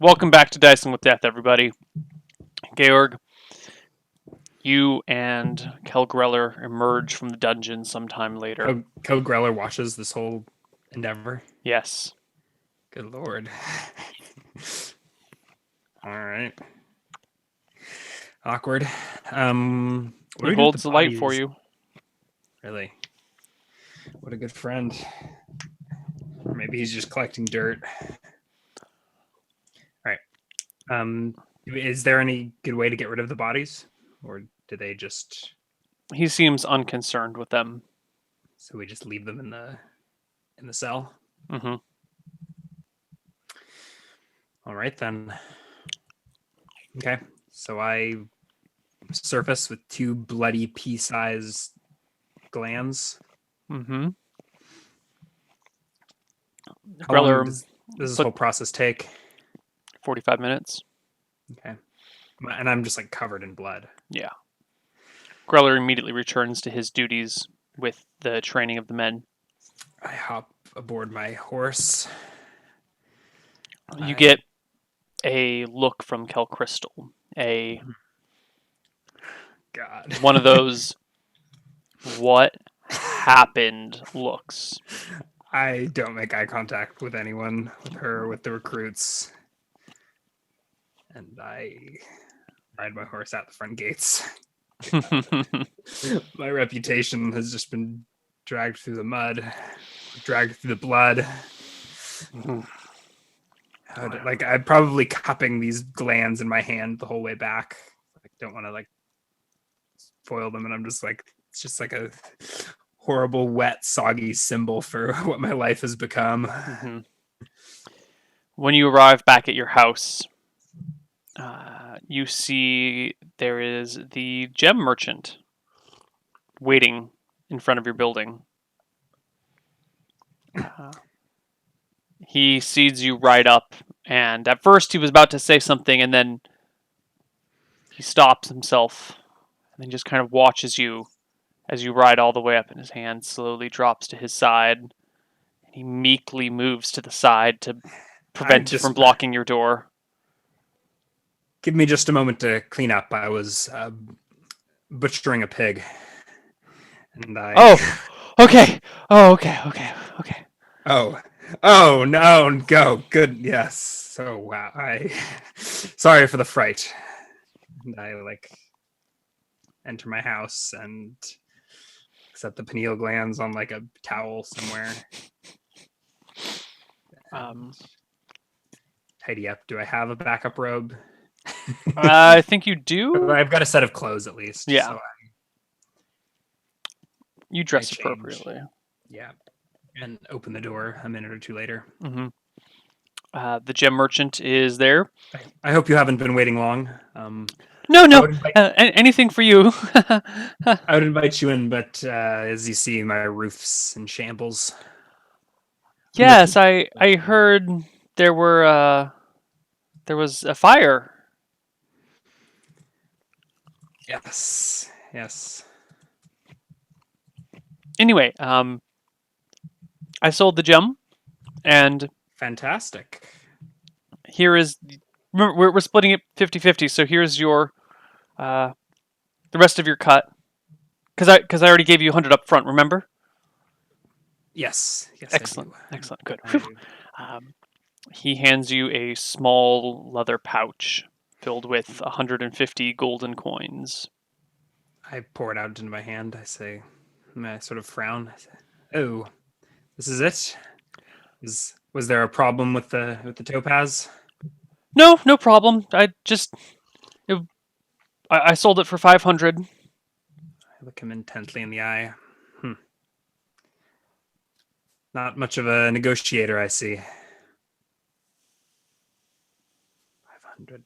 Welcome back to Dicing with Death, everybody. Georg, you and Kel Greller emerge from the dungeon sometime later. Code Greller watches this whole endeavor. Yes. Good lord. All right. Awkward. What do He we do with the holds the light for bodies? you. Really? What a good friend. Or maybe he's just collecting dirt. All right. Is there any good way to get rid of the bodies, or do they just? He seems unconcerned with them. So we just leave them in the cell. Mm-hmm. All right then. Okay. So I surface with two bloody pea-sized glands. Mm-hmm. How long Greller, does this whole process take? 45 minutes. Okay. And I'm just like covered in blood. Yeah. Greller immediately returns to his duties with the training of the men. I hop aboard my horse. You get a look from Kel Crystal. God. One of those what happened looks. I don't make eye contact with anyone, with her, with the recruits. And I ride my horse out the front gates. My reputation has just been dragged through the mud, dragged through the blood. Like I'm probably cupping these glands in my hand the whole way back. I don't want to like foil them, and I'm just like, it's just like a horrible, wet, soggy symbol for what my life has become. Mm-hmm. When you arrive back at your house, you see there is the gem merchant waiting in front of your building. He sees you ride up, and at first he was about to say something, and then he stops himself and then just kind of watches you as you ride all the way up, and his hand slowly drops to his side. He meekly moves to the side to prevent it from blocking your door. Give me just a moment to clean up. I was butchering a pig, and I. Oh, okay. Oh, okay. Oh no! Go good. Yes. So wow. Sorry for the fright. And I like enter my house and set the pineal glands on like a towel somewhere. Tidy up. Do I have a backup robe? I think you do. I've got a set of clothes at least. Yeah. So you dress appropriately. Yeah. And open the door a minute or two later. Mm-hmm. The gem merchant is there. I hope you haven't been waiting long. No. Anything for you. I would invite you in, but as you see, my roof's in shambles. Yes, I heard there was a fire. Yes. Anyway, I sold the gem, and fantastic. Here is. Remember, we're splitting it 50-50, so here's your the rest of your cut. Because I already gave you 100 up front. Remember? Yes. Excellent. Good. He hands you a small leather pouch filled with 150 golden coins. I pour it out into my hand. I sort of frown. I say, "Oh, this is it. Was there a problem with the topaz?" No problem. I sold it for 500. I look him intently in the eye. Not much of a negotiator, I see. 500.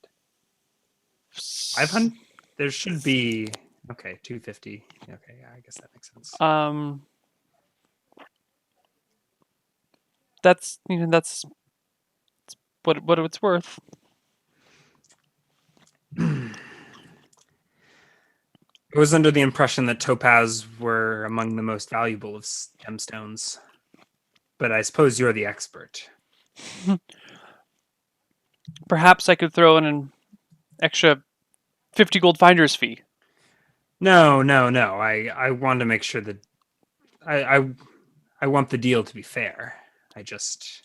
500? There should be... Okay, 250. Okay, yeah, I guess that makes sense. That's what it's worth. I was under the impression that topaz were among the most valuable of gemstones. But I suppose you're the expert. Perhaps I could throw in an extra 50 gold finder's fee. No, no, no. I want to make sure that I I I want the deal to be fair. I just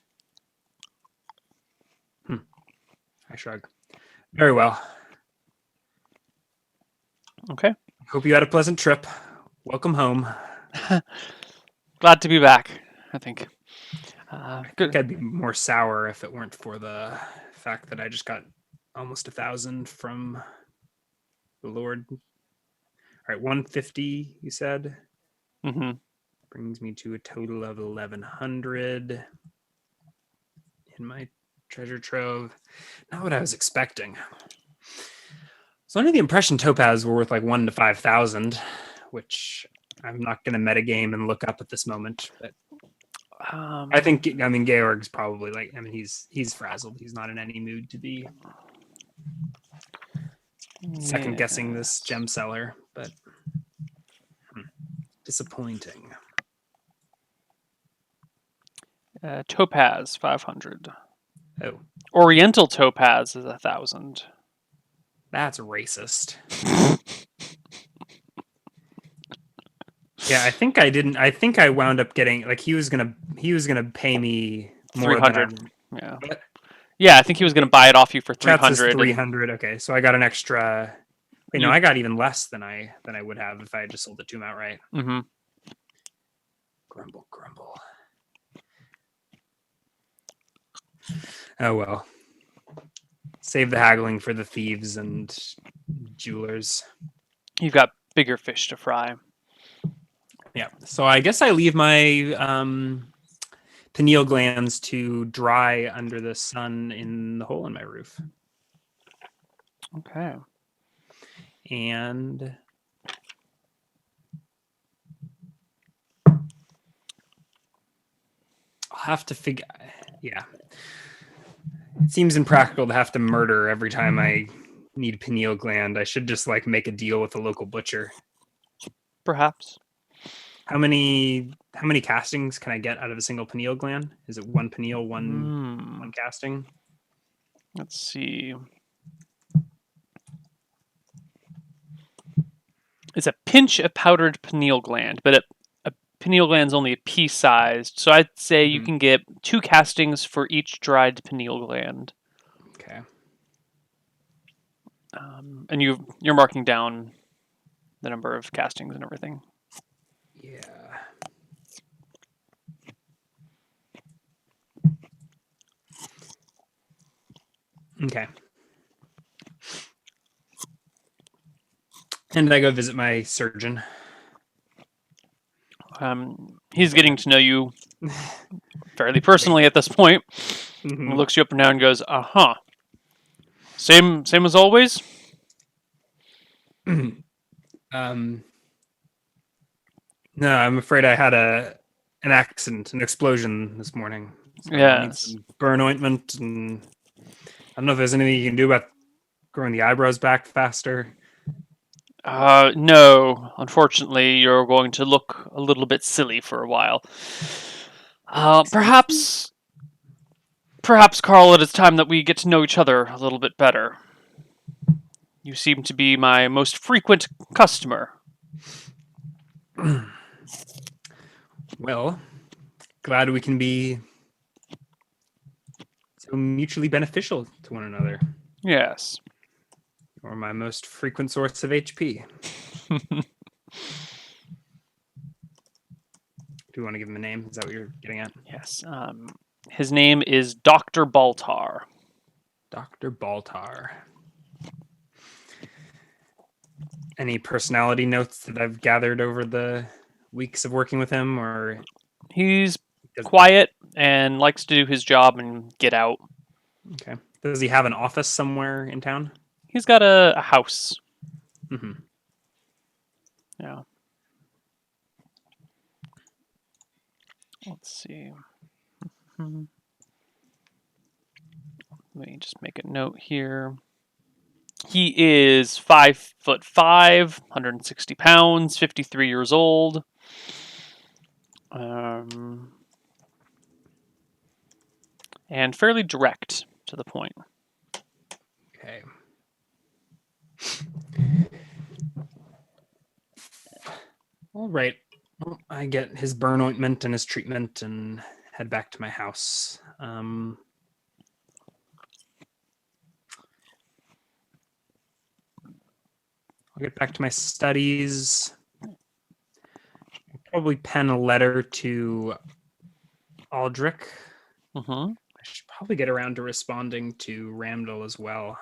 I shrug. Very well. Okay. Hope you had a pleasant trip. Welcome home. Glad to be back, I think. I think Good. I'd be more sour if it weren't for the fact that I just got almost 1,000 from the Lord. All right, 150, you said? Hmm. Brings me to a total of 1,100 in my treasure trove. Not what I was expecting. So under the impression topaz were worth like 1 to 5,000, which I'm not going to metagame and look up at this moment. But I think, I mean, Georg's probably like, I mean, he's frazzled. He's not in any mood to be second guessing this Yes. gem seller, but disappointing. Topaz 500. Oh, Oriental topaz is 1,000. that's racist. Yeah, I think I didn't. I think I wound up getting like he was gonna pay me more than I. 300. Yeah. What? Yeah, I think he was going to buy it off you for Chat says 300 and 300. Okay, so I got an extra. Wait, no, you I got even less than I would have if I had just sold it to him outright. hmm Grumble, grumble. Oh well. Save the haggling for the thieves and jewelers. you've got bigger fish to fry. Yeah. So I guess I leave my pineal glands to dry under the sun in the hole in my roof. Okay. And I'll have to figure. Yeah. It seems impractical to have to murder every time I need pineal gland. I should just like make a deal with the local butcher. Perhaps. How many castings can I get out of a single pineal gland? Is it one pineal, one casting? Let's see. It's a pinch of powdered pineal gland, but a pineal gland is only a pea sized. So I'd say you Mm-hmm. can get 2 castings for each dried pineal gland. Okay. And you're marking down the number of castings and everything. Yeah. Okay. And I go visit my surgeon. He's getting to know you fairly personally at this point. Mm-hmm. He looks you up and down and goes, "Uh-huh. Same as always?" No, I'm afraid I had an accident, an explosion this morning. So I need Yes. some burn ointment, and I don't know if there's anything you can do about growing the eyebrows back faster. No. Unfortunately, you're going to look a little bit silly for a while. Perhaps, Carl, it is time that we get to know each other a little bit better. You seem to be my most frequent customer. Well, glad we can be so mutually beneficial to one another. Yes. Or my most frequent source of HP. Do you want to give him a name? Is that what you're getting at? Yes. His name is Dr. Baltar. Dr. Baltar. Any personality notes that I've gathered over the weeks of working with him, or He's quiet and likes to do his job and get out. okay? Does he have an office somewhere in town? He's got a house. Mm-hmm. Yeah. Let's see. Let me just make a note here. He is 5'5", 160 pounds, 53 years old. And fairly direct to the point. Okay. All right. Well, I get his burn ointment and his treatment and head back to my house. I'll get back to my studies. Probably pen a letter to Aldrich. Mm-hmm. I should probably get around to responding to Randall as well.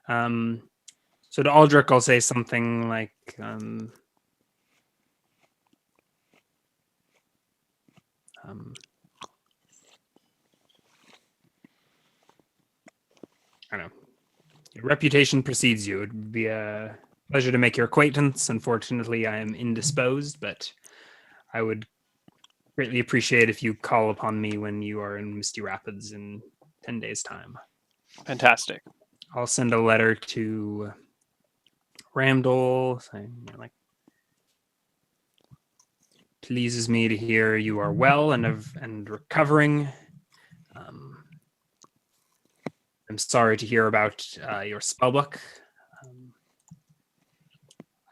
So to Aldrich, I'll say something like, I don't know. Your reputation precedes you. It would be a pleasure to make your acquaintance. Unfortunately, I am indisposed, but I would greatly appreciate if you call upon me when you are in Misty Rapids in 10 days' time. Fantastic. I'll send a letter to Randall saying, like, pleases me to hear you are well and recovering. I'm sorry to hear about your spellbook.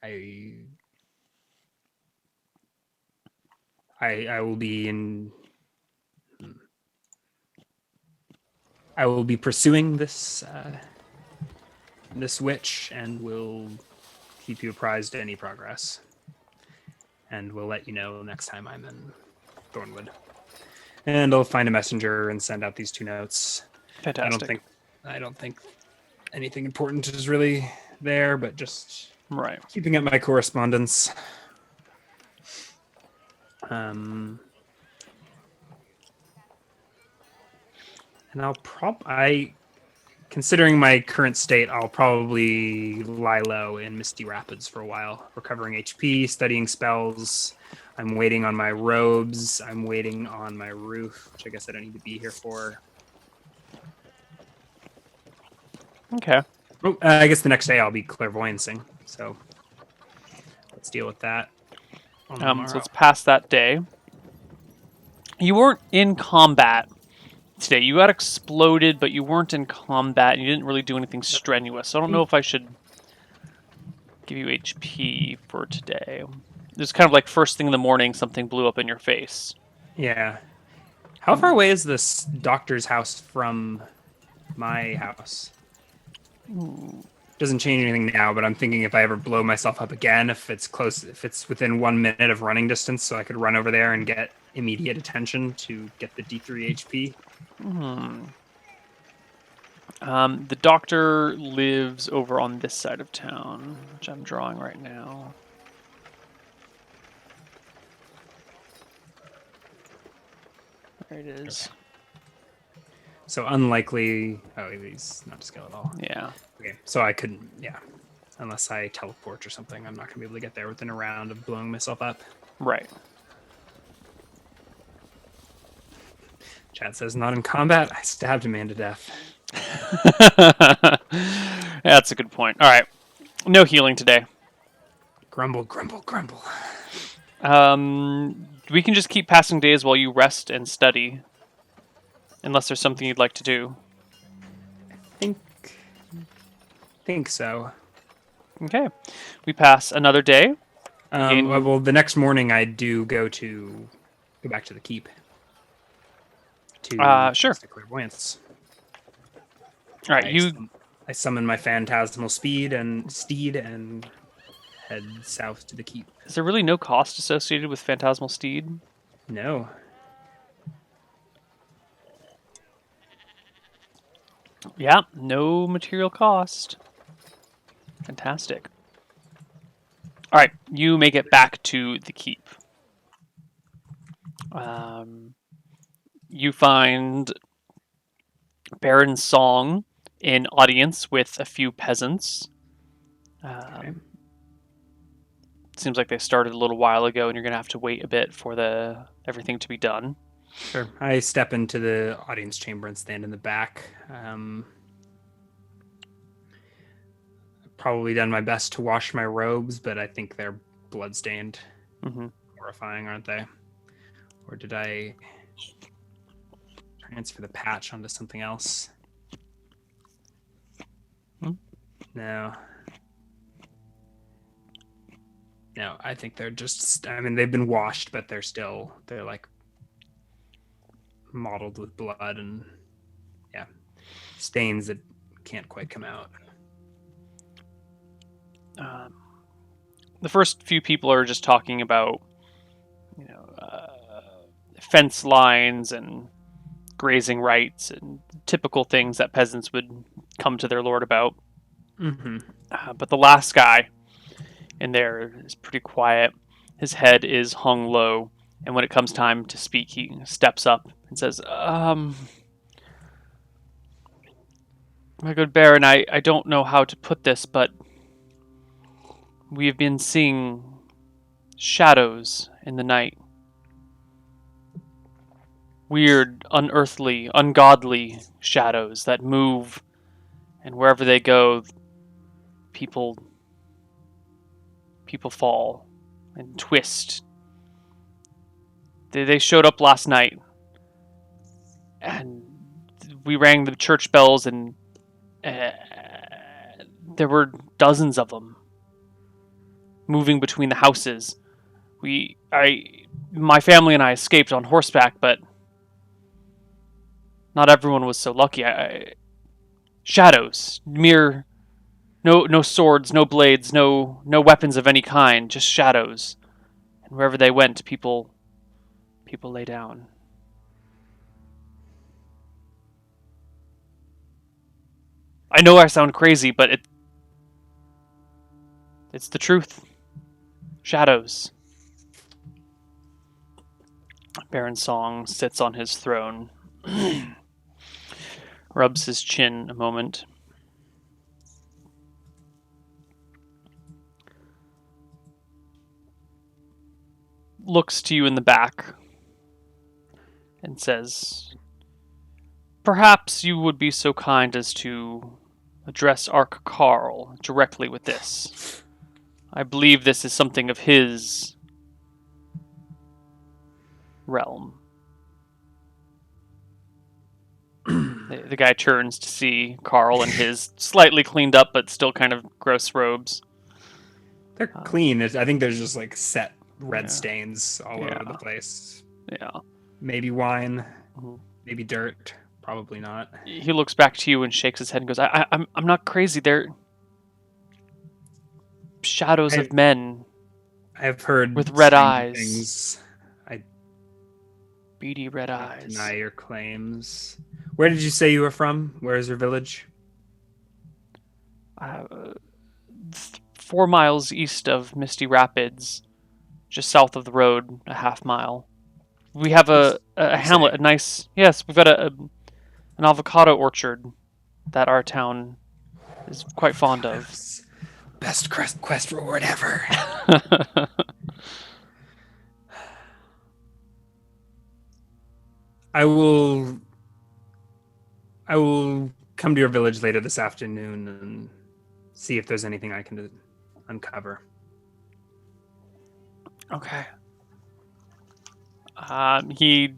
I will be in. I will be pursuing this witch, and will keep you apprised of any progress. And we'll let you know next time I'm in Thornwood. And I'll find a messenger and send out these 2 notes. Fantastic. I don't think anything important is really there, but just Right. keeping up my correspondence. And considering my current state, I'll probably lie low in Misty Rapids for a while, recovering HP, studying spells. I'm waiting on my robes. I'm waiting on my roof, which I guess I don't need to be here for. Okay. Oh, I guess the next day I'll be clairvoyancing. So let's deal with that. So let's pass that day. You weren't in combat today. You got exploded, but you weren't in combat, and you didn't really do anything strenuous. So I don't know if I should give you HP for today. It's kind of like first thing in the morning, something blew up in your face. Yeah. How far away is this doctor's house from my house? Doesn't change anything now, but I'm thinking if I ever blow myself up again, if it's close, if it's within 1 minute of running distance, so I could run over there and get immediate attention to get the D3 HP. The doctor lives over on this side of town, which I'm drawing right now. There it is. Okay. So unlikely. Oh, he's not to scale at all. Yeah. Okay, so I couldn't. Yeah, unless I teleport or something, I'm not gonna be able to get there within a round of blowing myself up. Right. Chad says, not in combat. I stabbed a man to death. That's a good point. All right. No healing today. Grumble, grumble, grumble. We can just keep passing days while you rest and study. Unless there's something you'd like to do. Think so. Okay. We pass another day. Well, the next morning I do go back to the keep. Sure. To clairvoyance. All right, I summon my phantasmal steed and head south to the keep. Is there really no cost associated with Phantasmal Steed? No. Yeah, no material cost. Fantastic. All right, you make it back to the keep. You find Baron Song in audience with a few peasants. Okay. Seems like they started a little while ago, and you're gonna have to wait a bit for everything to be done. Sure. I step into the audience chamber and stand in the back. Probably done my best to wash my robes, but I think they're bloodstained. Mm-hmm. Horrifying, aren't they? Or did I? transfer the patch onto something else. Hmm? No. No, I think they're just, I mean, they've been washed, but they're like mottled with blood and, yeah, stains that can't quite come out. The first few people are just talking about, fence lines and grazing rights and typical things that peasants would come to their lord about. Mm-hmm. But the last guy in there is pretty quiet. His head is hung low, and when it comes time to speak, he steps up and says, my good Baron, I don't know how to put this, but we have been seeing shadows in the night. Weird, unearthly, ungodly shadows that move, and wherever they go, people fall and twist. They showed up last night, and we rang the church bells, and uh, there were dozens of them moving between the houses. My family and I escaped on horseback, but not everyone was so lucky. Shadows, mere no swords, no blades, no weapons of any kind, just shadows. And wherever they went, people lay down. I know I sound crazy, but it's the truth. Shadows. Baron Song sits on his throne, rubs his chin a moment. Looks to you in the back and says, perhaps you would be so kind as to address Ark Carl directly with this. I believe this is something of his realm. The guy turns to see Carl in his slightly cleaned up but still kind of gross robes. They're clean. I think there's just like set red Yeah. stains all Yeah. over the place. Yeah. Maybe wine, Mhm. maybe dirt. Probably not. He looks back to you and shakes his head and goes, I'm not crazy. They're shadows of men I've heard with red stranger eyes. things. I Beady red can't eyes. deny your claims. Where did you say you were from? Where is your village? 4 miles east of Misty Rapids, just south of the road, a half mile. We have a hamlet, a nice. Yes, we've got an avocado orchard that our town is quite fond of. Best quest reward ever. I will come to your village later this afternoon and see if there's anything I can uncover. Okay. He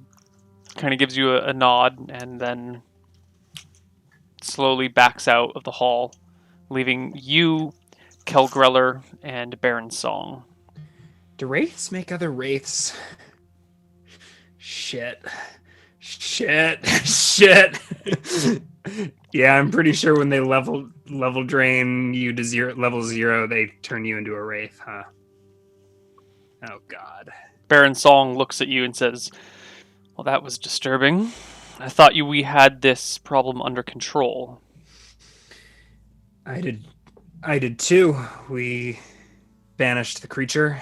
kind of gives you a nod and then slowly backs out of the hall, leaving you, Kelgreller, and Baron Song. Do wraiths make other wraiths? Shit. Yeah, I'm pretty sure when they level drain you to level 0, they turn you into a wraith, huh? Oh god. Baron Song looks at you and says, well, that was disturbing. I thought we had this problem under control. I did too. We banished the creature.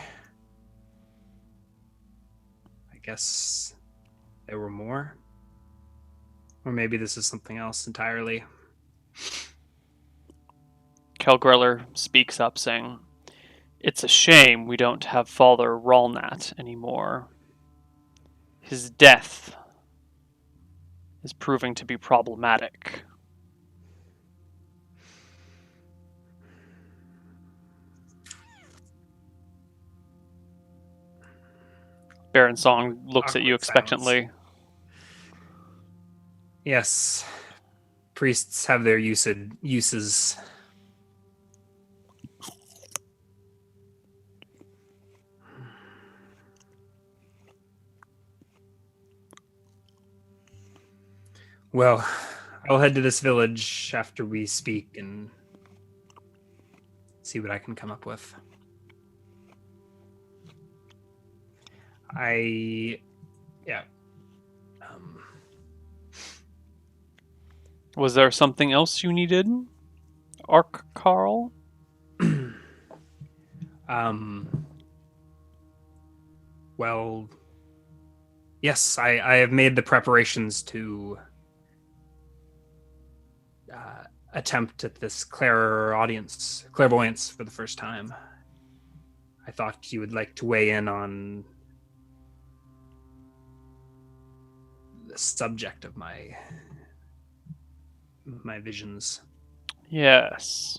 I guess there were more. Or maybe this is something else entirely. Kelgreller speaks up, saying, it's a shame we don't have Father Ralnat anymore. His death is proving to be problematic. Baron Song looks at you expectantly. Yes. Priests have their uses. Well, I'll head to this village after we speak and see what I can come up with. Yeah. Was there something else you needed, Ark Carl? Well, yes, I have made the preparations to attempt at this clairvoyance for the first time. I thought you would like to weigh in on the subject of my visions. Yes.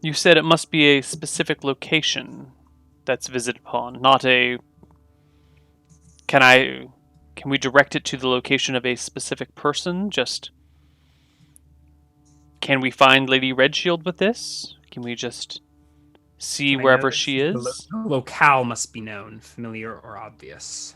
You said it must be a specific location that's visited upon, not a... Can we direct it to the location of a specific person? Just... Can we find Lady Redshield with this? Can we just see wherever she is? The locale must be known, familiar or obvious.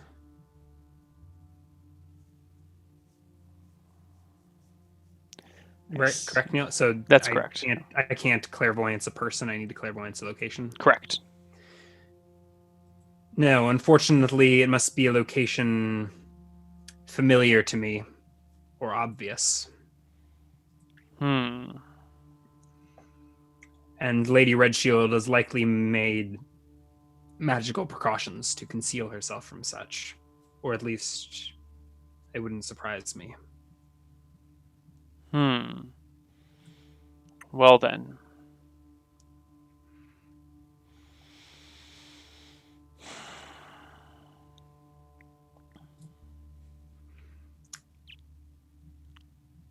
Right, correct me. So that's correct. I can't clairvoyance a person. I need to clairvoyance a location. Correct. No, unfortunately, it must be a location familiar to me or obvious. And Lady Redshield has likely made magical precautions to conceal herself from such, or at least it wouldn't surprise me. Well then.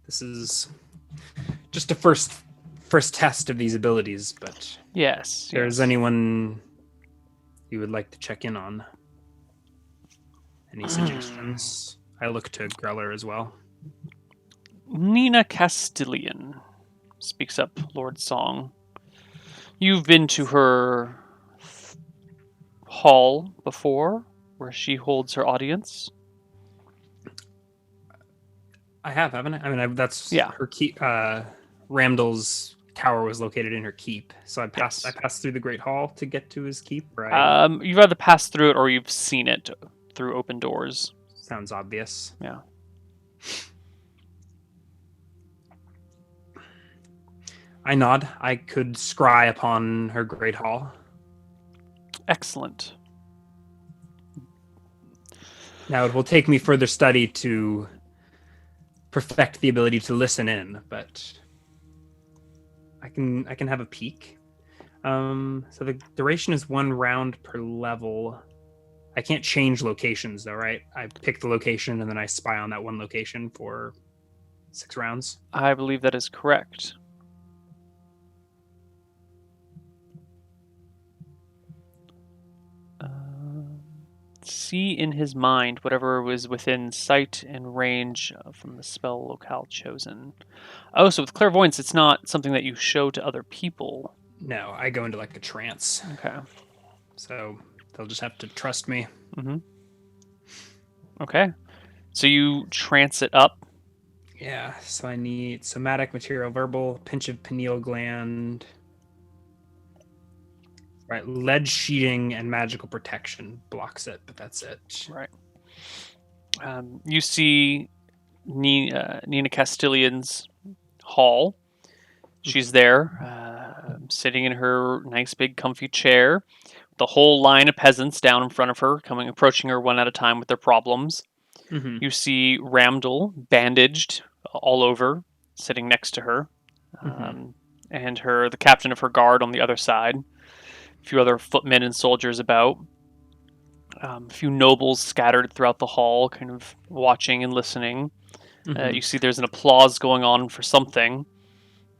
This is just a first test of these abilities, but yes, if there's anyone you would like to check in on, any suggestions? I look to Greller as well. Nina Castilian, speaks up Lord Song. You've been to her hall before, where she holds her audience? I have, haven't I? I mean, that's yeah. Her keep. Ramdal's tower was located in her keep, so I passed through the Great Hall to get to his keep. Right? You've either passed through it or you've seen it through open doors. Sounds obvious. Yeah. I nod. I could scry upon her Great Hall. Excellent. Now, it will take me further study to perfect the ability to listen in, but I can have a peek. So the duration is 1 round per level. I can't change locations though, right? I pick the location and then I spy on that one location for 6 rounds. I believe that is correct. See in his mind whatever was within sight and range from the spell locale chosen. Oh, so with clairvoyance, it's not something that you show to other people. No, I go into like a trance. Okay. So they'll just have to trust me. Okay. So you trance it up. Yeah, so I need somatic, material, verbal, pinch of pineal gland. Right, lead sheeting and magical protection blocks it, but that's it. Right. You see Nina Castilian's hall. She's there, sitting in her nice big comfy chair. The whole line of peasants down in front of her, approaching her one at a time with their problems. You see Ramdal, bandaged all over, sitting next to her. And the captain of her guard on the other side. A few other footmen and soldiers about. A few nobles scattered throughout the hall, kind of watching and listening. You see there's an applause going on for something.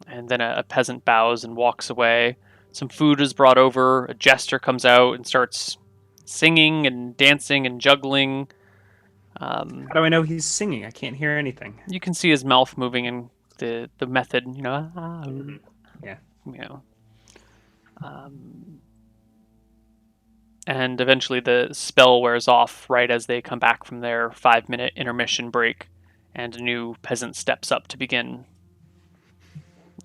And then a peasant bows and walks away. Some food is brought over. A jester comes out and starts singing and dancing and juggling. Um, How do I know he's singing? I can't hear anything. you can see his mouth moving in the method, Yeah. you know. Um, and eventually the spell wears off right as they come back from their 5-minute intermission break, and a new peasant steps up to begin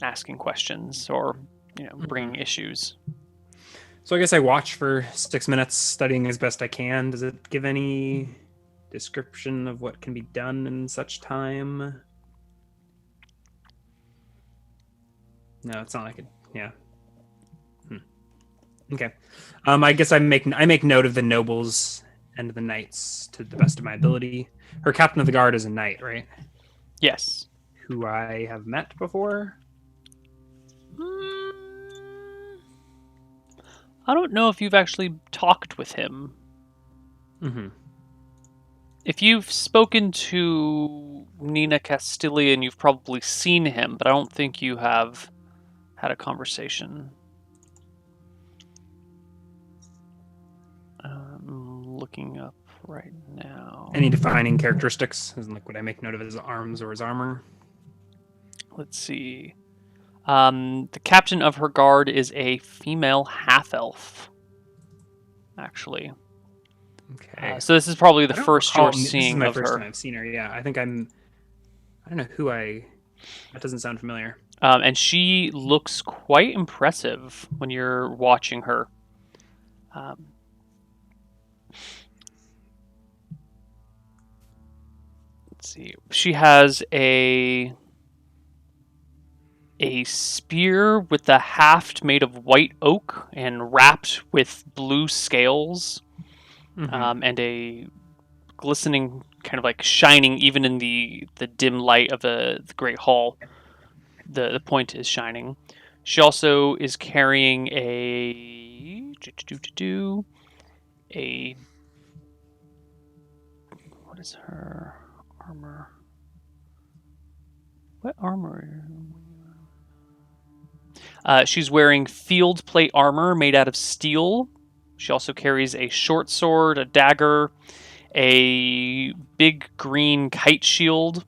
asking questions or bringing issues. So I guess I watch for 6 minutes, studying as best I can. Does it give any description of what can be done in such time? No, it's not like it. Yeah. Okay. I guess I make note of the nobles and the knights to the best of my ability. Her captain of the guard is a knight, right? Yes. Who I have met before. I don't know if you've actually talked with him. Mm-hmm. If you've spoken to Nina Castilian, you've probably seen him, but I don't think you have had a conversation. I'm looking up right now. Any defining characteristics? Like, would I make note of his arms or his armor? Let's see. The captain of her guard is a female half-elf, actually. Okay. So this is probably the I don't first recall. you're This is seeing my of first time her. I've seen her. Yeah, I think I'm. I don't know who I. That doesn't sound familiar. And she looks quite impressive when you're watching her. Um, let's see. She has a spear with a haft made of white oak and wrapped with blue scales, Mm-hmm. and a glistening, kind of like shining, even in the dim light of the great hall. The point is shining. She also is carrying a what is her armor? What armor? She's wearing field plate armor made out of steel. She also carries a short sword, a dagger, a big green kite shield.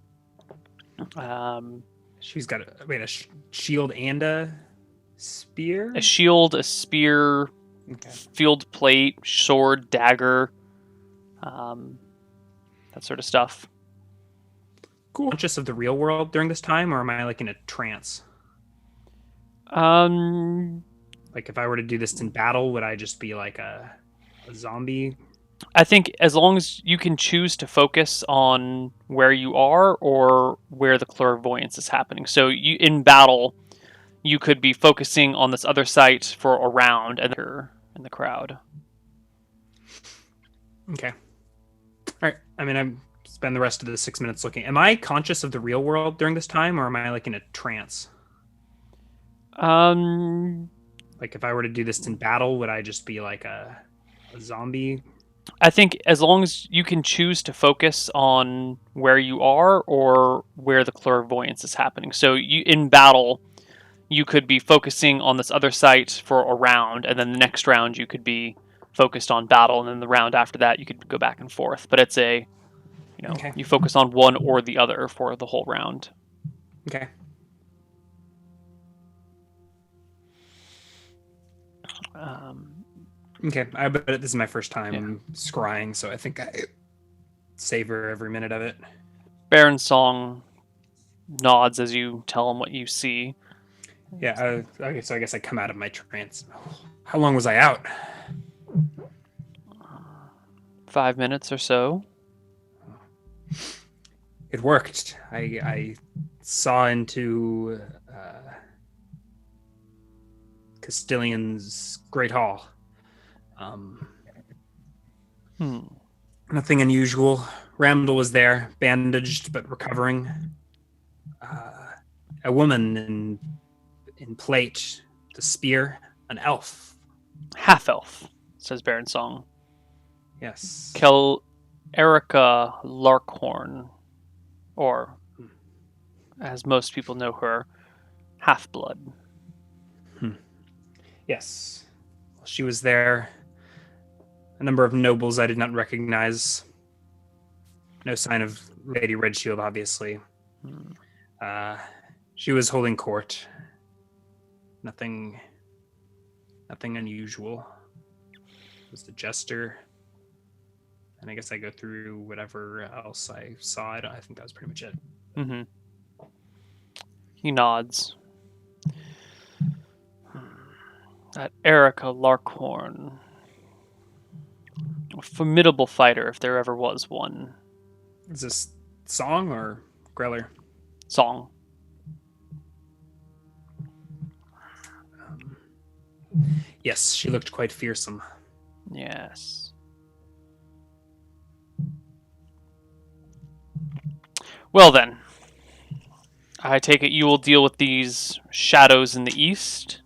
She's got a shield and a A spear. shield, a spear, Okay. field plate, sword, dagger, um, that sort of stuff. Cool. Conscious of the real world during this time, or am I like in a trance? Um, Like, if I were to do this in battle, would I just be like a zombie? I think as long as you can choose to focus on where you are or where the clairvoyance is happening. So you in battle, you could be focusing on this other site for a round and you're in the crowd. Okay. All right. I mean, I spend the rest of the 6 minutes looking. Am I conscious of the real world during this time, or am I like in a trance? Um, Like, if I were to do this in battle, would I just be like a zombie? I think as long as you can choose to focus on where you are or where the clairvoyance is happening. So you in battle, you could be focusing on this other site for a round, and then the next round you could be focused on battle, and then the round after that you could go back and forth. But it's Okay. you focus on one or the other for the whole round. Okay. Um, Okay. I bet this is my first time Yeah. scrying, so I think I savor every minute of it. Baron Song nods as you tell him what you see. Yeah. Okay. So I guess I come out of my trance. How long was I out? 5 minutes or so. It worked. I saw into Castilian's Great Hall. Nothing unusual. Randall was there, bandaged but recovering. A woman in plate, the spear, an elf. Half elf, says Baron Song. Yes. Kel Erica Larkhorn, or as most people know her, Half Blood. Yes. She was there. A number of nobles I did not recognize. No sign of Lady Redshield, obviously. Hmm. Uh, she was holding court. Nothing, nothing unusual. It was the jester, and I guess I go through whatever else I saw. I think that was pretty much it. Mm-hmm. He nods. That Erica Larkhorn. A formidable fighter, if there ever was one. Is this Song or Greller? Song. Um, yes, she looked quite fearsome. Yes. Well then, I take it you will deal with these shadows in the east.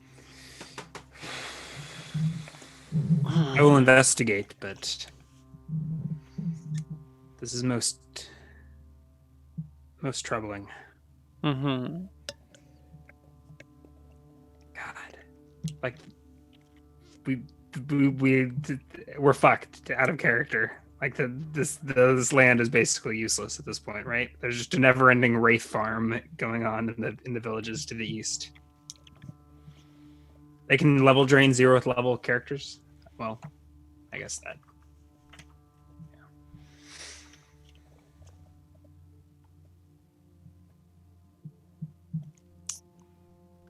I will investigate, but this is most troubling. Mm-hmm. God, like we we're fucked out of character. Like this land is basically useless at this point, right? There's just a never-ending wraith farm going on in the villages to the east. They can level drain 0th level characters. Well, I guess that.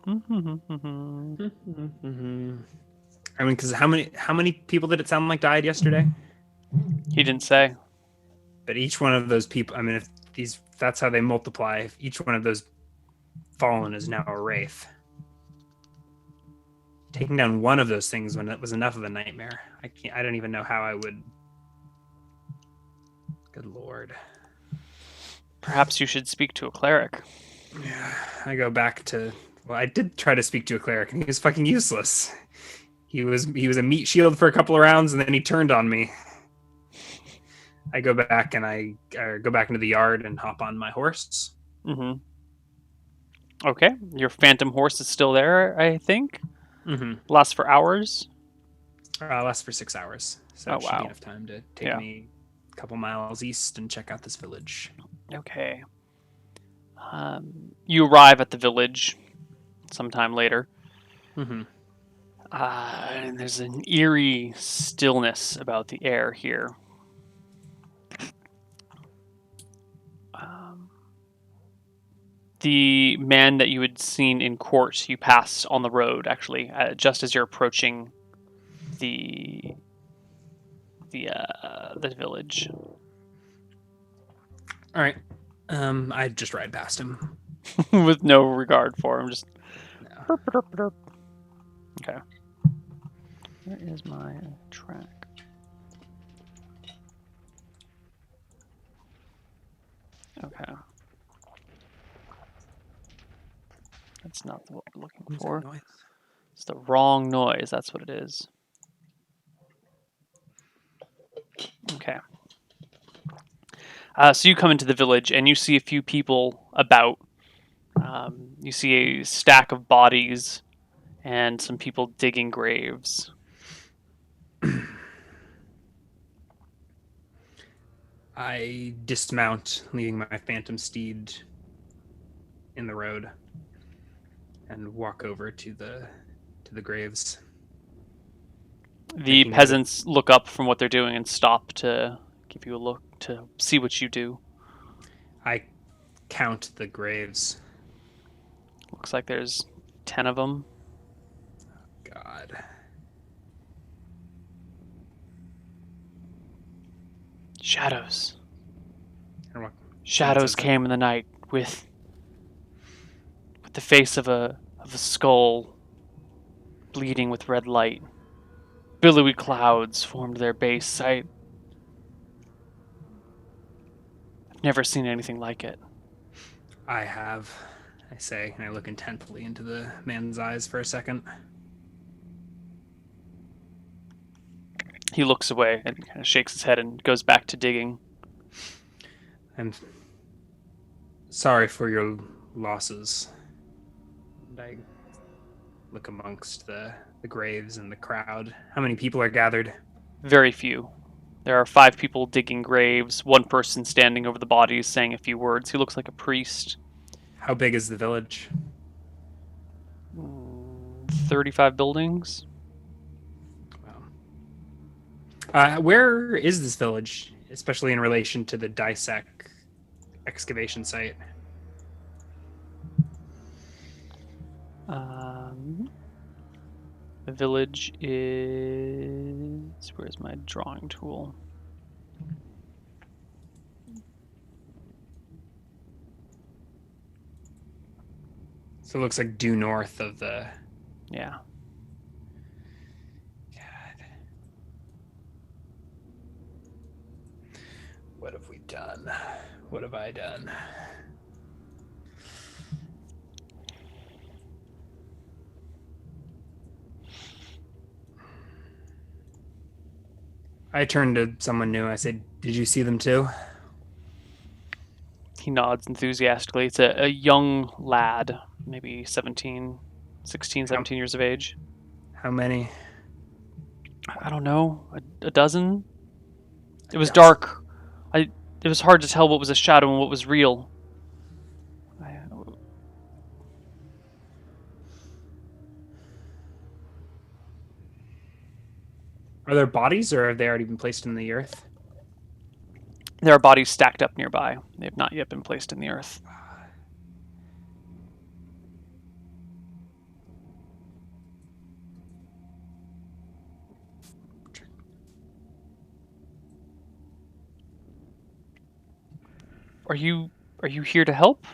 Mm-hmm. I mean, because how many people did it sound like died yesterday? He didn't say. But each one of those people, I mean, if that's how they multiply. If each one of those fallen is now a wraith, taking down one of those things when it was enough of a nightmare. I don't even know how I would. Good lord. Perhaps you should speak to a cleric. Yeah, I go back to. Well, I did try to speak to a cleric, and he was fucking useless. He was a meat shield for a couple of rounds, and then he turned on me. I go back and I go back into the yard and hop on my horse. Mm-hmm. Okay, your phantom horse is still there, I think. Mm-hmm. Lasts for hours. Lasts for 6 hours, so Oh it should be wow. enough time to take Yeah. me a couple miles east and check out this village. Okay. You arrive at the village sometime later. Mm-hmm. And there's an eerie stillness about the air here. Um, the man that you had seen in court, you passed on the road, actually, just as you're approaching the the village. All right. I'd just ride past him. With no regard for him, just No. burp, burp, burp. Okay. Where is my track? Okay. That's not what we're looking What's for. that noise? It's the wrong noise. That's what it is. Okay. So you come into the village and you see a few people about. You see a stack of bodies and some people digging graves. I dismount, leaving my phantom steed in the road, and walk over to the graves. The Making note of- peasants look up from what they're doing and stop to give you a look to see what you do. I count the graves. Looks like there's 10 of them. God. Shadows. And what- Shadows says that? came in the night with the face of a skull bleeding with red light. Billowy clouds formed their base. I've never seen anything like it. I have, I say, and I look intently into the man's eyes for a second. He looks away and kind of shakes his head and goes back to digging. I'm sorry for your losses. And I look amongst the graves and the crowd. How many people are gathered? Very few. There are 5 people digging graves, one person standing over the bodies saying a few words. He looks like a priest. How big is the village? 35 buildings. Where is this village, especially in relation to the dissect excavation site? The village is... Where's my drawing tool? So it looks like due north of the... Yeah. God. What have we done? What have I done? I turned to someone new. I said, "Did you see them too?" He nods enthusiastically. It's a young lad, maybe 17, 16, 17 years of age. How many? I don't know, a dozen? It was dark. It was hard to tell what was a shadow and what was real. Are there bodies, or have they already been placed in the earth? There are bodies stacked up nearby. They have not yet been placed in the earth. Are you here to help?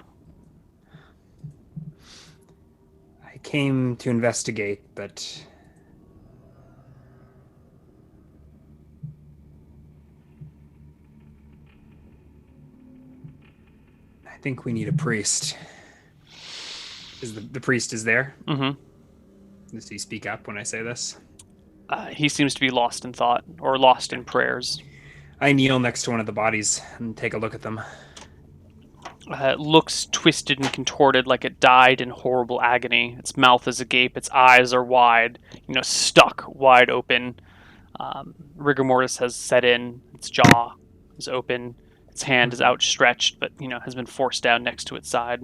I came to investigate, but I think we need a priest. Is the priest is there? Mm-hmm. Does he speak up when I say this? He seems to be lost in thought or lost in prayers. I kneel next to one of the bodies and take a look at them. It looks twisted and contorted like it died in horrible agony. Its mouth is agape, its eyes are wide, stuck wide open. Rigor mortis has set in, its jaw is open, its hand is outstretched, but, has been forced down next to its side.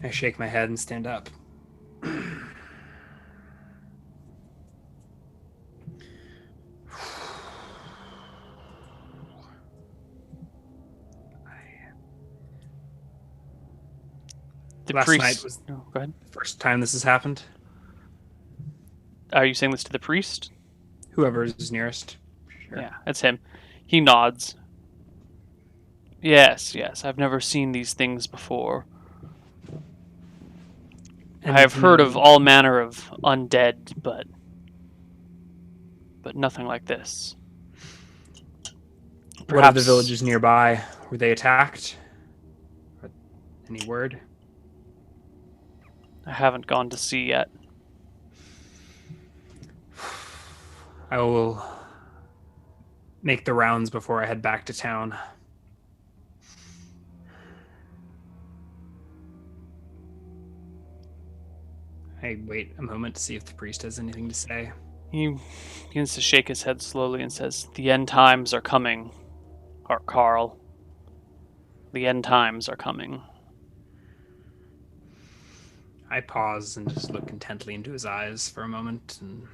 I shake my head and stand up. Last night was go ahead. the first time this has happened. Are you saying this to the priest? Whoever is nearest. Sure. Yeah, it's him. He nods. Yes, I've never seen these things before. I have heard of all manner of undead, but nothing like this. Perhaps... What are the villages nearby? Were they attacked? Any word? I haven't gone to see yet. I will make the rounds before I head back to town. I wait a moment to see if the priest has anything to say. He begins to shake his head slowly and says, "The end times are coming, Carl. The end times are coming." I pause and just look intently into his eyes for a moment, and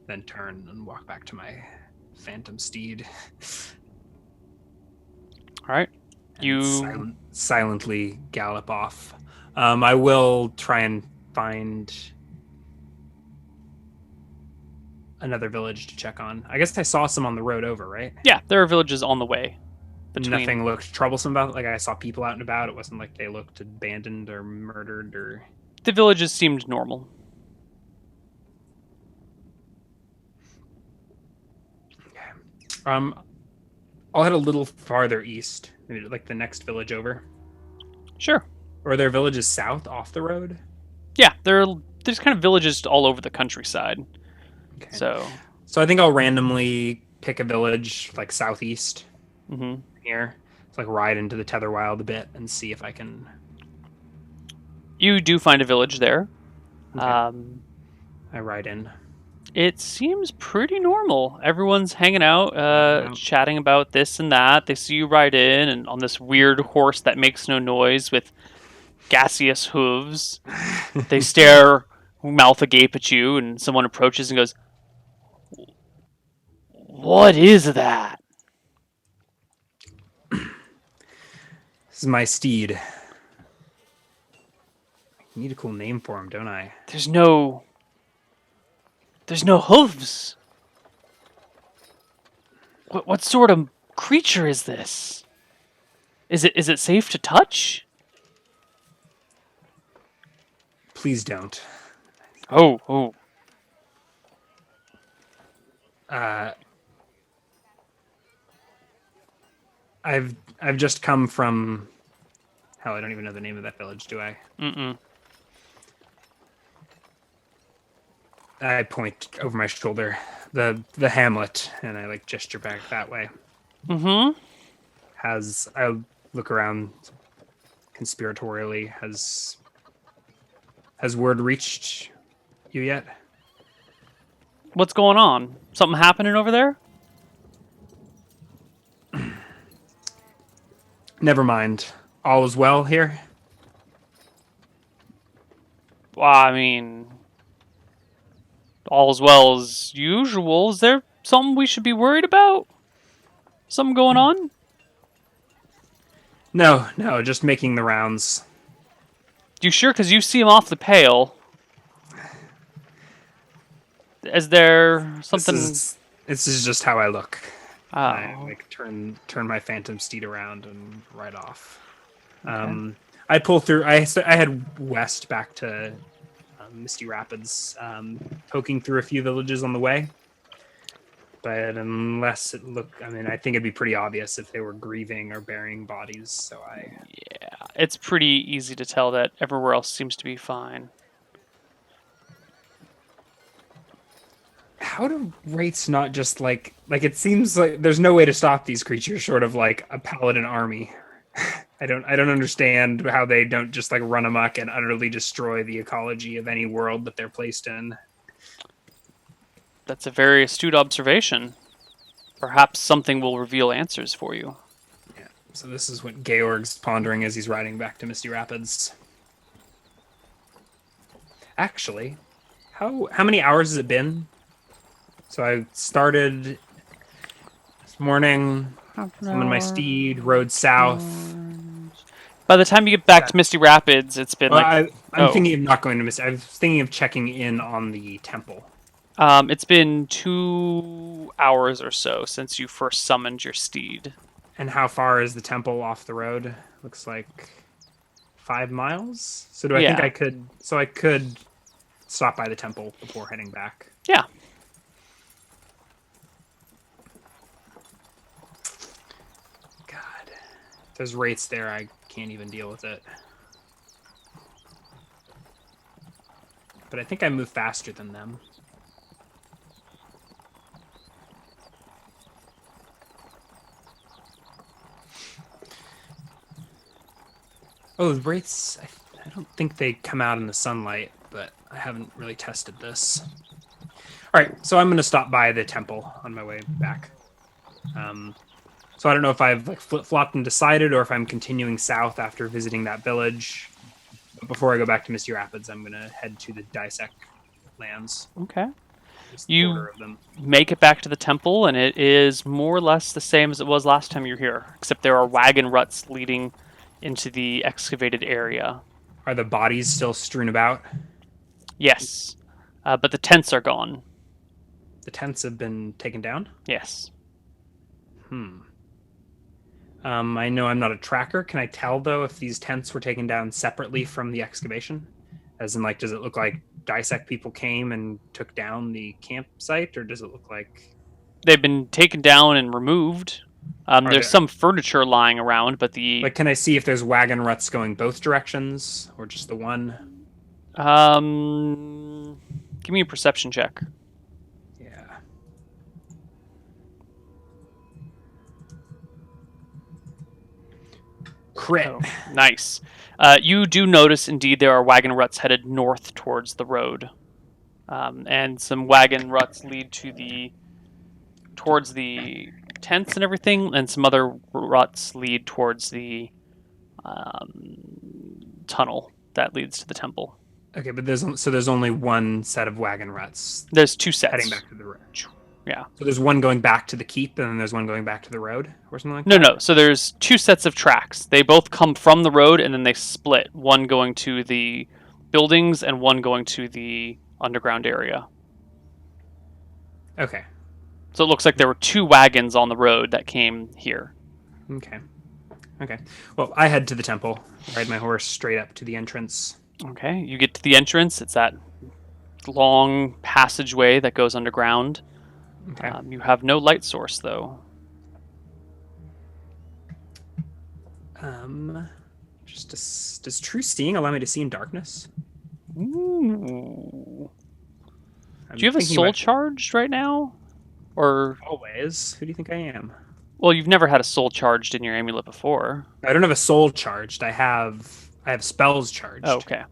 then turn and walk back to my phantom steed. All right. You silently gallop off. I will try and find another village to check on. I guess I saw some on the road over, right? Yeah, there are villages on the way. Nothing looked troublesome about it. Like, I saw people out and about. It wasn't like they looked abandoned or murdered or... The villages seemed normal. Okay. I'll head a little farther east, maybe like the next village over. Sure. Or are there villages south off the road? Yeah, there's kind of villages all over the countryside. Okay. So I think I'll randomly pick a village like southeast here. It's like ride into the Tether Wild a bit and see if I can... You do find a village there. Okay. I ride in. It seems pretty normal. Everyone's hanging out, Hanging chatting about this and that. They see you ride in and on this weird horse that makes no noise with gaseous hooves. They out. stare, mouth agape at you, and someone approaches and goes, "What is that?" This is my steed. I need a cool name for him, don't I? There's no hooves. What sort of creature is this? Is it safe to touch? Please don't. Oh. Uh, I've just come from. Hell, I don't even know the name of that village, do I? Mm-mm. I point over my shoulder, the hamlet, and I like gesture back that way. Mm-hmm. I look around conspiratorially? Has word reached you yet? What's going on? Something happening over there? Never mind. All is well here. Well, I mean, all's well as usual. Is there something we should be worried about? Something going on? No, just making the rounds. You sure? Because you seem off the pale. Is there something? This is just how I look. Oh, I like turn my phantom steed around and ride off. okay. I pull through. I head west back to Misty Rapids, poking through a few villages on the way. But unless it I mean, I think it'd be pretty obvious if they were grieving or burying bodies. So Yeah, it's pretty easy to tell that everywhere else seems to be fine. How do rates not just like it seems like there's no way to stop these creatures short of like a paladin army. I don't understand how they don't just like run amok and utterly destroy the ecology of any world that they're placed in. That's a very astute observation. Perhaps something will reveal answers for you. Yeah. So this is what Georg's pondering as he's riding back to Misty Rapids. Actually, how many hours has it been? So I started this morning, summoned my steed, rode south. By the time you get back to Misty Rapids, it's been like I'm thinking of not going to Misty. I was thinking of checking in on the temple. it's been 2 hours or so since you first summoned your steed. And how far is the temple off the road? Looks like 5 miles. So do I think Yeah. I could? So I could stop by the temple before heading back. Yeah. God, there's rates there. I can't even deal with it. But I think I move faster than them. Oh, the wraiths, I don't think they come out in the sunlight, but I haven't really tested this. All right, so I'm going to stop by the temple on my way back. So I don't know if I've like flip-flopped and decided or if I'm continuing south after visiting that village. But before I go back to Misty Rapids, I'm going to head to the Dissect lands. Okay. Just You order of them. make it back to the temple, and it is more or less the same as it was last time you were here, except there are wagon ruts leading into the excavated area. Are the bodies still strewn about? Yes, but the tents are gone. The tents have been taken down? Yes. I know I'm not a tracker. Can I tell, though, if these tents were taken down separately from the excavation? As in, like, does it look like Dissect people came and took down the campsite, or does it look like... They've been taken down and removed. There's some furniture lying around, but the... Like, can I see if there's wagon ruts going both directions, or just the one? Give me a perception check. Yeah. Crit. Oh, nice. You do notice, indeed, there are wagon ruts headed north towards the road. And some wagon ruts lead towards the tents and everything, and some other ruts lead towards the um, tunnel that leads to the temple. Okay, but there's only one set of wagon ruts There's two heading sets. back to the road. Yeah. So there's one going back to the keep, and then there's one going back to the road, or something like No, that. no. So there's two sets of tracks. They both come from the road, and then they split. One going to the buildings, and one going to the underground area. Okay. So it looks like there were two wagons on the road that came here. Okay. Okay. Well, I head to the temple, ride my horse straight up to the entrance. Okay, you get to the entrance. It's that long passageway that goes underground. Okay. You have no light source, though. Does true seeing allow me to see in darkness? Ooh. I'm Do you have a thinking soul about charged right now? Or, always. Who do you think I am? well, you've never had a soul charged in your amulet before. I don't have a soul charged. I have spells charged. Oh, okay.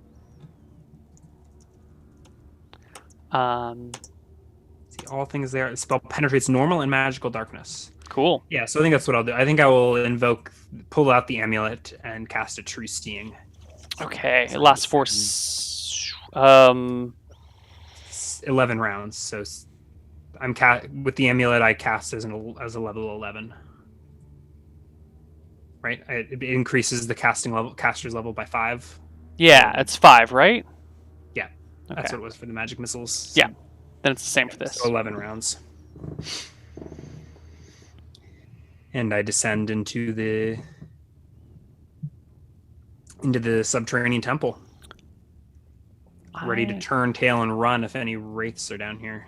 See, all things there. The spell penetrates normal and magical darkness. Cool. Yeah, so I think that's what I'll do. I think I will pull out the amulet, and cast a true seeing. Okay, it lasts for 11 rounds. So with the amulet I cast as a level 11. Right? It increases the caster's level by 5. yeah, it's 5, right? Yeah, Okay. that's what it was for the magic missiles. Yeah, then it's the same for this. So 11 rounds. And I descend into the subterranean temple, ready to turn tail and run if any wraiths are down here.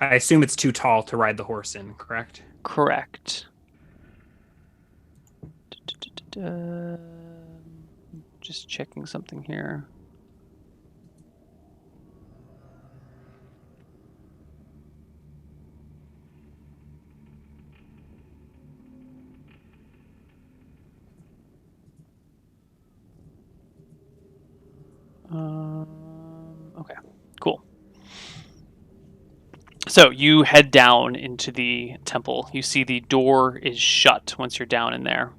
I assume it's too tall to ride the horse in, correct? Correct. Just checking something here. Okay, cool. So you head down into the temple. You see the door is shut once you're down in there.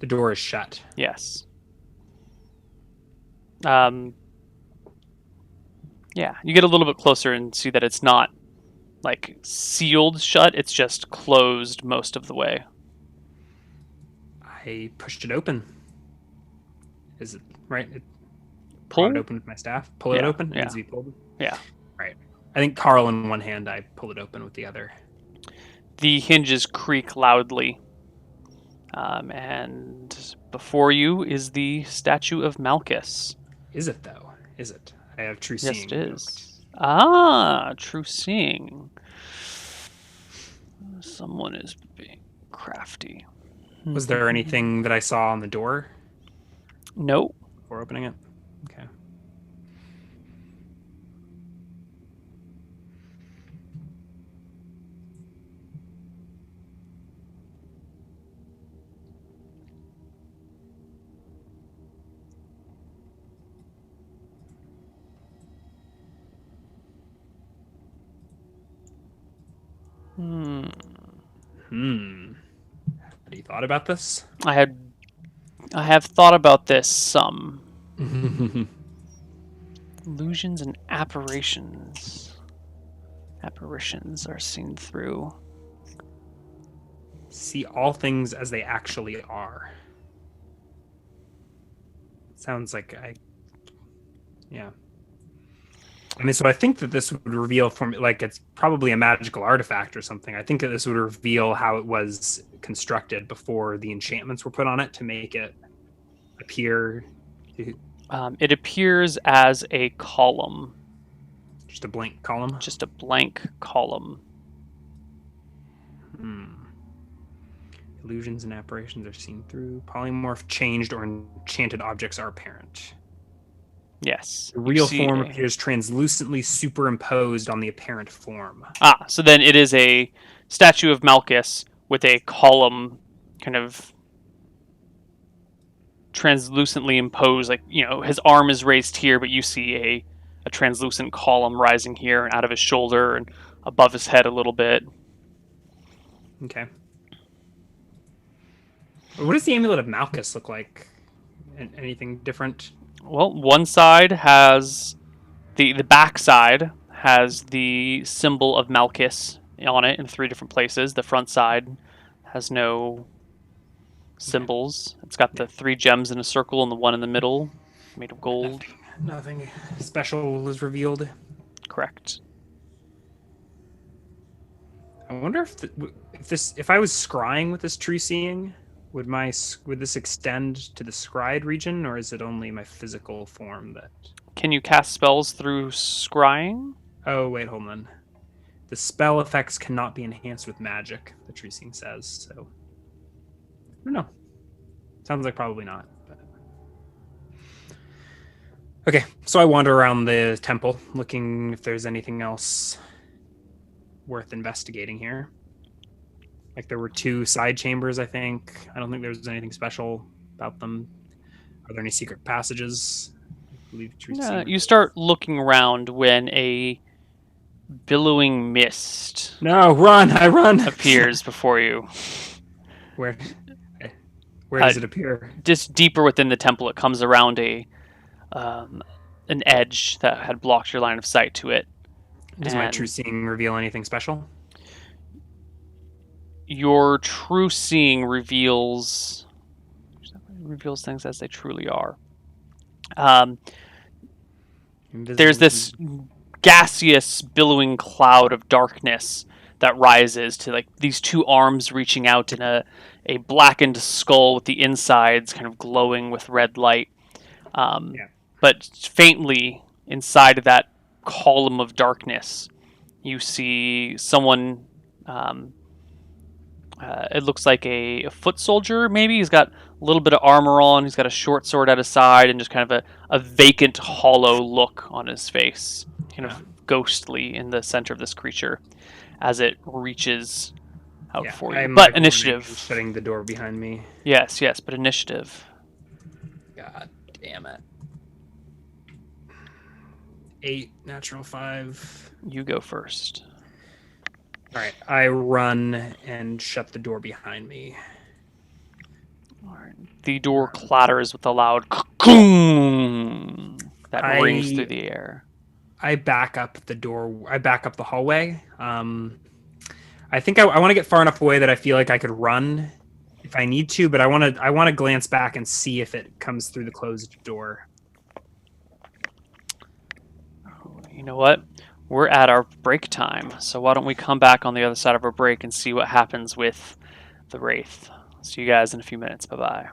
The door is shut. Yes. Yeah, you get a little bit closer and see that it's not like sealed shut, it's just closed most of the way. I pushed it open. Is it right? Pull it open with my staff. Pull it open. It yeah. needs to be pulled. Yeah. Right. I think Carl in one hand. I pull it open with the other. The hinges creak loudly, and before you is the statue of Malchus. Is it though? Is it? I have true seeing. Yes, it is. Ah, true seeing. Someone is being crafty. Was there anything that I saw on the door? No. Before opening it? Okay. Have you thought about this? I have thought about this some. Illusions and apparitions. Apparitions are seen through. See all things as they actually are. Sounds like yeah. I mean, so I think that this would reveal for me, like it's probably a magical artifact or something. I think that this would reveal how it was constructed before the enchantments were put on it to make it appear. It appears as a column. Just a blank column? Just a blank column. Illusions and apparitions are seen through. Polymorph, changed, or enchanted objects are apparent. Yes. The real form appears translucently superimposed on the apparent form. Ah, so then it is a statue of Malchus with a column kind of translucently imposed, like, his arm is raised here, but you see a translucent column rising here and out of his shoulder and above his head a little bit. Okay. What does the amulet of Malchus look like? Anything different? Well, one side has the back side has the symbol of Malchus on it in 3 different places. The front side has no symbols. It's got the 3 gems in a circle and the one in the middle made of gold. Nothing special was revealed. Correct. I wonder if I was scrying with this true seeing, would this extend to the scryed region, or is it only my physical form that? Can you cast spells through scrying? Oh wait, hold on. The spell effects cannot be enhanced with magic, the true seeing says. So I don't know. Sounds like probably not. But... Okay, so I wander around the temple, looking if there's anything else worth investigating here. Like there were 2 side chambers, I think. I don't think there was anything special about them. Are there any secret passages? I believe You start looking around when a billowing mist No, run! I run! appears before you. Where does it appear? Just deeper within the temple, it comes around an edge that had blocked your line of sight to it. Does my true seeing reveal anything special? Your true seeing reveals things as they truly are. There's this gaseous, billowing cloud of darkness that rises to like these 2 arms reaching out in a blackened skull with the insides kind of glowing with red light. But faintly inside of that column of darkness, you see someone. It looks like a foot soldier, maybe. He's got a little bit of armor on. He's got a short sword at his side and just kind of a vacant, hollow look on his face. Kind of ghostly in the center of this creature as it reaches out for you. But initiative. Shutting the door behind me. Yes, but initiative. God damn it. 8, natural 5. You go first. All right, I run and shut the door behind me. All right. The door clatters with a loud "cocoon" that rings through the air. I back up the door. I back up the hallway. I think I want to get far enough away that I feel like I could run if I need to, but I want to glance back and see if it comes through the closed door. You know what? We're at our break time, so why don't we come back on the other side of our break and see what happens with the Wraith. See you guys in a few minutes. Bye-bye.